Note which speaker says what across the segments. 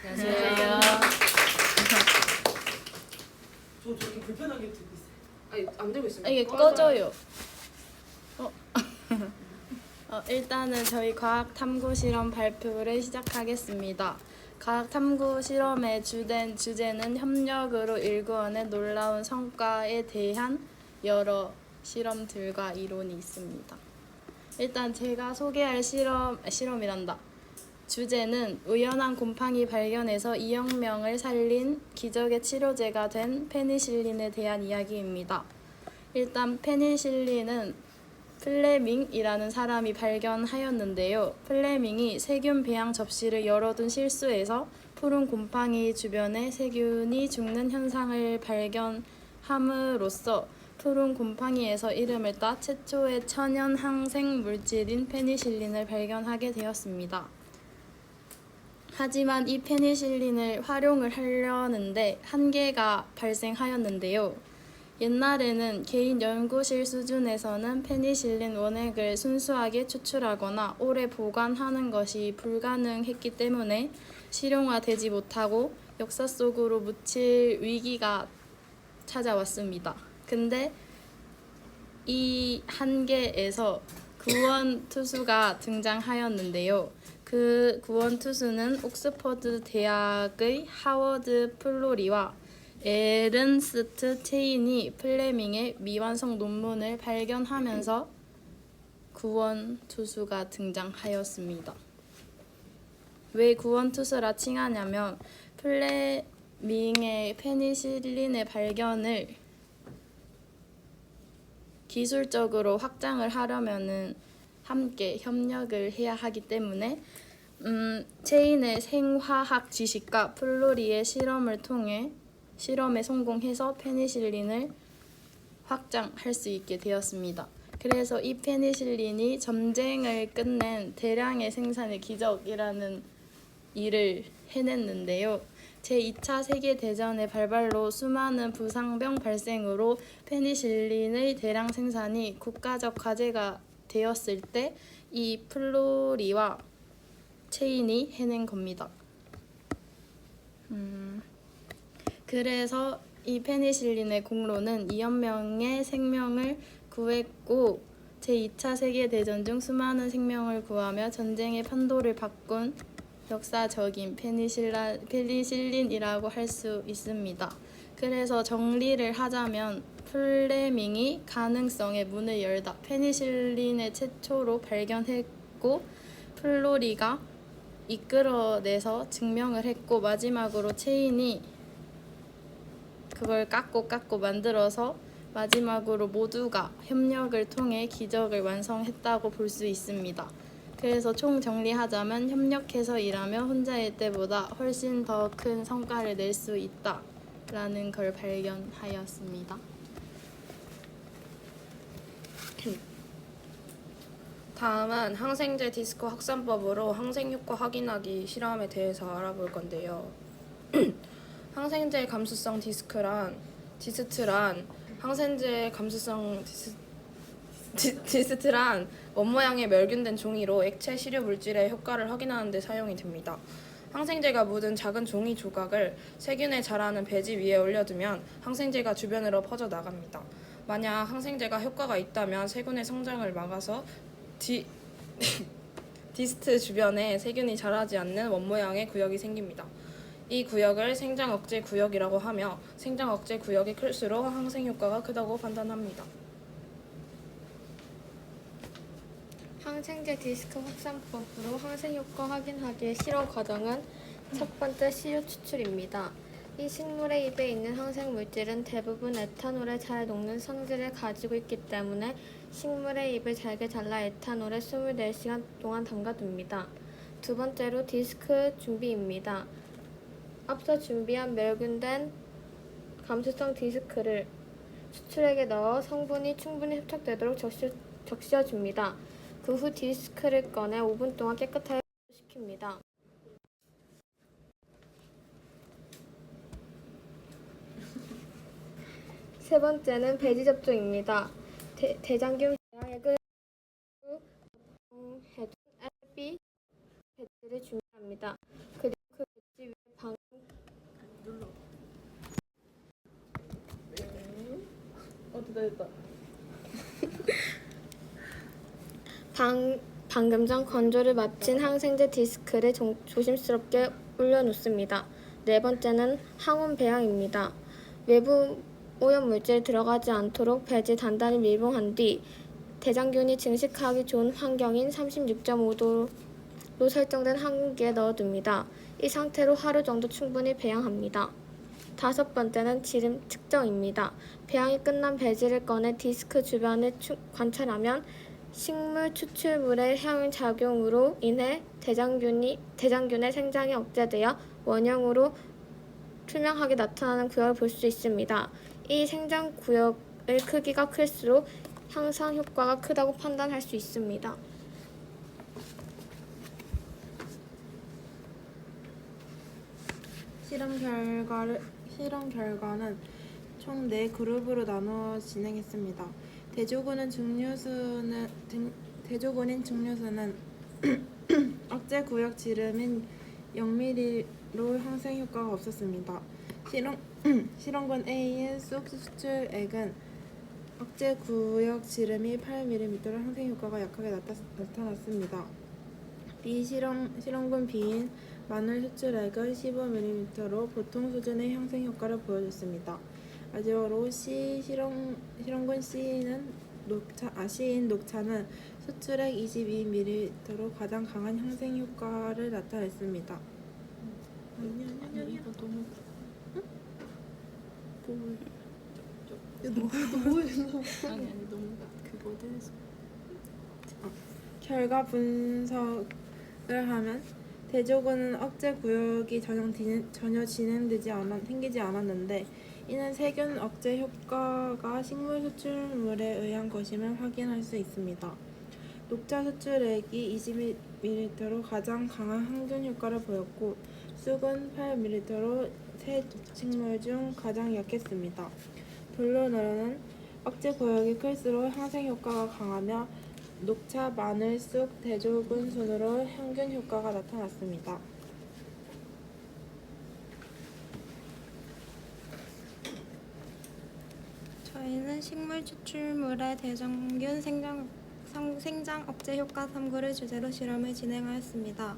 Speaker 1: 안녕하세요.
Speaker 2: 저 저렇게 불편하게 들고 있어요.
Speaker 1: 아니 안 들고 있습니다.
Speaker 3: 이게 꺼져요. 일단은 저희 과학 탐구 실험 발표를 시작하겠습니다. 과학 탐구 실험의 주된 주제는 협력으로 일구어낸 놀라운 성과에 대한 여러 실험들과 이론이 있습니다. 일단 제가 소개할 실험이란다. 주제는 우연한 곰팡이 발견에서 2억 명을 살린 기적의 치료제가 된 페니실린에 대한 이야기입니다. 일단 페니실린은 플레밍이라는 사람이 발견하였는데요. 플레밍이 세균 배양 접시를 열어둔 실수에서 푸른 곰팡이 주변에 세균이 죽는 현상을 발견함으로써 푸른 곰팡이에서 이름을 따 최초의 천연 항생 물질인 페니실린을 발견하게 되었습니다. 하지만 이 페니실린을 활용을 하려는데 한계가 발생하였는데요. 옛날에는 개인 연구실 수준에서는 페니실린 원액을 순수하게 추출하거나 오래 보관하는 것이 불가능했기 때문에 실용화되지 못하고 역사 속으로 묻힐 위기가 찾아왔습니다. 근데 이 한계에서 구원투수가 등장하였는데요. 그 구원투수는 옥스퍼드 대학의 하워드 플로리와 에른스트 체인이 플레밍의 미완성 논문을 발견하면서 구원투수가 등장하였습니다. 왜 구원투수라 칭하냐면 플레밍의 페니실린의 발견을 기술적으로 확장을 하려면은 함께 협력을 해야 하기 때문에 체인의 생화학 지식과 플로리의 실험을 통해 실험에 성공해서 페니실린을 확장할 수 있게 되었습니다. 그래서 이 페니실린이 전쟁을 끝낸 대량의 생산의 기적이라는 일을 해냈는데요. 제2차 세계대전의 발발로 수많은 부상병 발생으로 페니실린의 대량 생산이 국가적 과제가 되었을 때 이 플로리와 체인이 해낸 겁니다. 그래서 이 페니실린의 공로는 2억 명의 생명을 구했고 제2차 세계대전 중 수많은 생명을 구하며 전쟁의 판도를 바꾼 역사적인 페니실린이라고 할 수 있습니다. 그래서 정리를 하자면 플레밍이 가능성의 문을 열다 페니실린을 최초로 발견했고 플로리가 이끌어내서 증명을 했고 마지막으로 체인이 그걸 깎고 만들어서 마지막으로 모두가 협력을 통해 기적을 완성했다고 볼 수 있습니다. 그래서 총 정리하자면 협력해서 일하며 혼자일 때보다 훨씬 더 큰 성과를 낼 수 있다라는 걸 발견하였습니다.
Speaker 1: 다음은 항생제 디스크 확산법으로 항생 효과 확인하기 실험에 대해서 알아볼 건데요. 항생제 감수성 디스트란 항생제 감수성 디스트란 원모양의 멸균된 종이로 액체 시료 물질의 효과를 확인하는 데 사용이 됩니다. 항생제가 묻은 작은 종이 조각을 세균에 자라는 배지 위에 올려두면 항생제가 주변으로 퍼져나갑니다. 만약 항생제가 효과가 있다면 세균의 성장을 막아서 디스트 주변에 세균이 자라지 않는 원모양의 구역이 생깁니다. 이 구역을 생장 억제 구역이라고 하며 생장 억제 구역이 클수록 항생 효과가 크다고 판단합니다.
Speaker 4: 항생제 디스크 확산법으로 항생 효과 확인하기의 실험 과정은 첫 번째 시료 추출입니다. 이 식물의 잎에 있는 항생 물질은 대부분 에탄올에 잘 녹는 성질을 가지고 있기 때문에 식물의 잎을 잘게 잘라 에탄올에 24시간 동안 담가둡니다. 두 번째로 디스크 준비입니다. 앞서 준비한 멸균된 감수성 디스크를 추출액에 넣어 성분이 충분히 흡착되도록 적셔줍니다. 그 후 디스크를 꺼내 5분 동안 깨끗하게 시킵니다. 세 번째는 배지 접종입니다. 대장균 배양액을 해둔 LB 배지를 준비합니다. 그리고 그 배지 위에
Speaker 2: 됐다.
Speaker 4: 방금 전 건조를 마친 항생제 디스크를 조심스럽게 올려놓습니다. 네 번째는 항온 배양입니다. 외부 오염 물질이 들어가지 않도록 배지 단단히 밀봉한 뒤 대장균이 증식하기 좋은 환경인 36.5도로 설정된 항공기에 넣어둡니다. 이 상태로 하루 정도 충분히 배양합니다. 다섯 번째는 지름 측정입니다. 배양이 끝난 배지를 꺼내 디스크 주변을 관찰하면 식물 추출물의 향유 작용으로 인해 대장균의 생장이 억제되어 원형으로 투명하게 나타나는 구역을 볼 수 있습니다. 이 생장 구역의 크기가 클수록 향상 효과가 크다고 판단할 수 있습니다.
Speaker 5: 실험 결과는 총 4그룹으로 나누어 진행했습니다. 대조군인 증류수는 억제 구역 지름인 0mm로 항생 효과가 없었습니다. 실험군 A의 쑥 수출액은 억제 구역 지름이 8mm로 항생 효과가 약하게 나타났습니다. B 실험군 B인 마늘 수출액은 15mm로 보통 수준의 항생 효과를 보여줬습니다. 마지막으로 실험군 C인 녹차는 수출액 22mm로 가장 강한 항생 효과를 나타냈습니다.
Speaker 3: 이거 너무 아니 너무 그거대서
Speaker 5: 결과 분석을 하면 대조군은 억제 구역이 전혀 생기지 않았는데 이는 세균 억제 효과가 식물 수출물에 의한 것임을 확인할 수 있습니다. 녹차 수출액이 20mm로 가장 강한 항균 효과를 보였고 쑥은 8mm로 새 식물 중 가장 약했습니다. 본론으로는 억제 구역이 클수록 항생 효과가 강하며 녹차, 마늘, 쑥, 대조군 순으로 항균 효과가 나타났습니다.
Speaker 6: 저희는 식물 추출물의 대장균 생장 억제 효과 탐구를 주제로 실험을 진행하였습니다.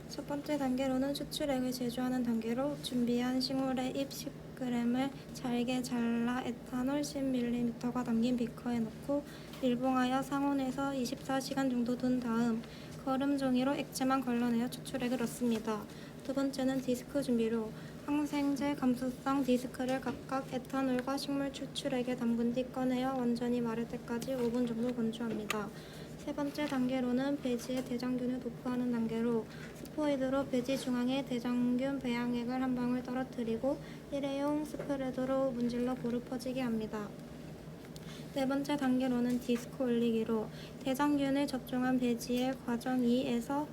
Speaker 6: 첫 번째 단계로는 추출액을 제조하는 단계로 준비한 식물의 잎 10g을 잘게 잘라 에탄올 10ml가 담긴 비커에 넣고 밀봉하여 상온에서 24시간 정도 둔 다음 거름 종이로 액체만 걸러내어 추출액을 넣습니다. 두 번째는 디스크 준비로 항생제 감수성 디스크를 각각 에탄올과 식물 추출액에 담근 뒤 꺼내어 완전히 마를 때까지 5분 정도 건조합니다. 세 번째 단계로는 배지에 대장균을 도포하는 단계로 스포이드로 배지 중앙에 대장균 배양액을 한 방울 떨어뜨리고 일회용 스프레더로 문질러 볼을 퍼지게 합니다. 네 번째 단계로는 디스크 올리기로 대장균을 접종한 배지에 과정 2에서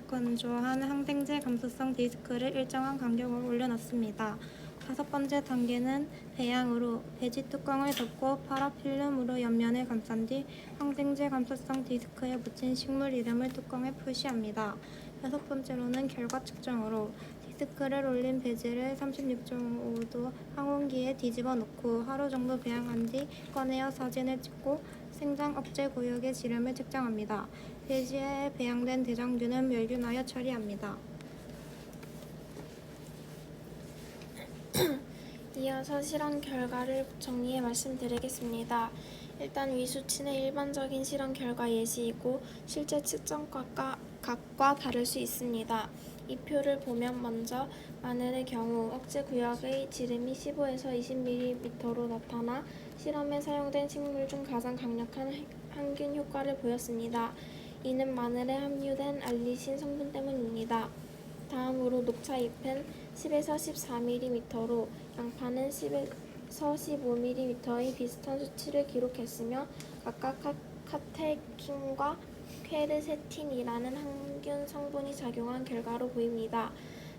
Speaker 6: 건조한 항생제 감수성 디스크를 일정한 간격으로 올려놨습니다. 다섯 번째 단계는 배양으로 배지 뚜껑을 덮고 파라필름으로 옆면을 감싼 뒤 항생제 감수성 디스크에 묻힌 식물 이름을 뚜껑에 표시합니다. 여섯 번째로는 결과 측정으로 디스크를 올린 배지를 36.5도 항온기에 뒤집어 놓고 하루 정도 배양한 뒤 꺼내어 사진을 찍고 생장 억제 구역의 지름을 측정합니다. 배지에 배양된 대장균은 멸균하여 처리합니다.
Speaker 7: 이어서 실험 결과를 정리해 말씀드리겠습니다. 일단 위수치는 일반적인 실험 결과 예시이고 실제 측정값과 다를 수 있습니다. 이 표를 보면 먼저 마늘의 경우 억제 구역의 지름이 15에서 20mm로 나타나 실험에 사용된 식물 중 가장 강력한 항균 효과를 보였습니다. 이는 마늘에 함유된 알리신 성분 때문입니다. 다음으로 녹차 잎은 10에서 14mm로 양파는 10에서 15mm의 비슷한 수치를 기록했으며 각각 카테킨과 퀘르세틴이라는 항균 성분이 작용한 결과로 보입니다.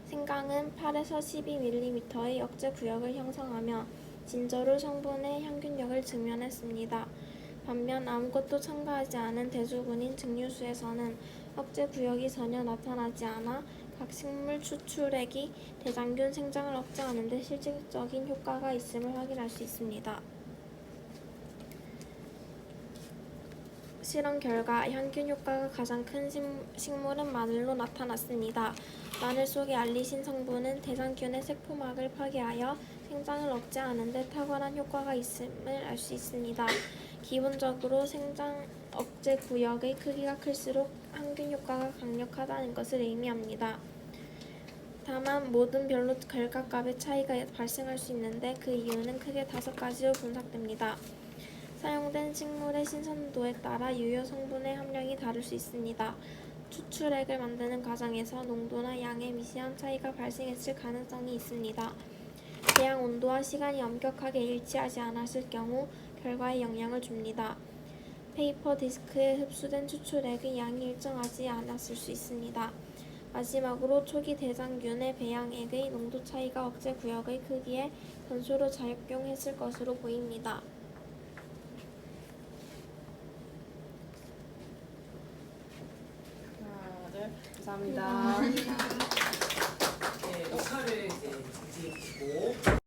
Speaker 7: 생강은 8에서 12mm의 억제 구역을 형성하며 진저롤 성분의 향균력을 증명했습니다. 반면 아무것도 첨가하지 않은 대조군인 증류수에서는 억제 구역이 전혀 나타나지 않아 각 식물 추출액이 대장균 생장을 억제하는 데 실질적인 효과가 있음을 확인할 수 있습니다. 실험 결과 향균 효과가 가장 큰 식물은 마늘로 나타났습니다. 마늘 속의 알리신 성분은 대장균의 세포막을 파괴하여 생장을 억제하는 데 탁월한 효과가 있음을 알 수 있습니다. 기본적으로 생장 억제 구역의 크기가 클수록 항균 효과가 강력하다는 것을 의미합니다. 다만 모든 별로 결과값의 차이가 발생할 수 있는데 그 이유는 크게 5가지로 분석됩니다. 사용된 식물의 신선도에 따라 유효 성분의 함량이 다를 수 있습니다. 추출액을 만드는 과정에서 농도나 양의 미세한 차이가 발생했을 가능성이 있습니다. 배양 온도와 시간이 엄격하게 일치하지 않았을 경우 결과에 영향을 줍니다. 페이퍼 디스크에 흡수된 추출액의 양이 일정하지 않았을 수 있습니다. 마지막으로 초기 대장균의 배양액의 농도 차이가 억제 구역의 크기에 변수로 작용했을 것으로 보입니다.
Speaker 1: 하나, 둘, 감사합니다.
Speaker 2: 네, 역할을 이제 지지해 주시고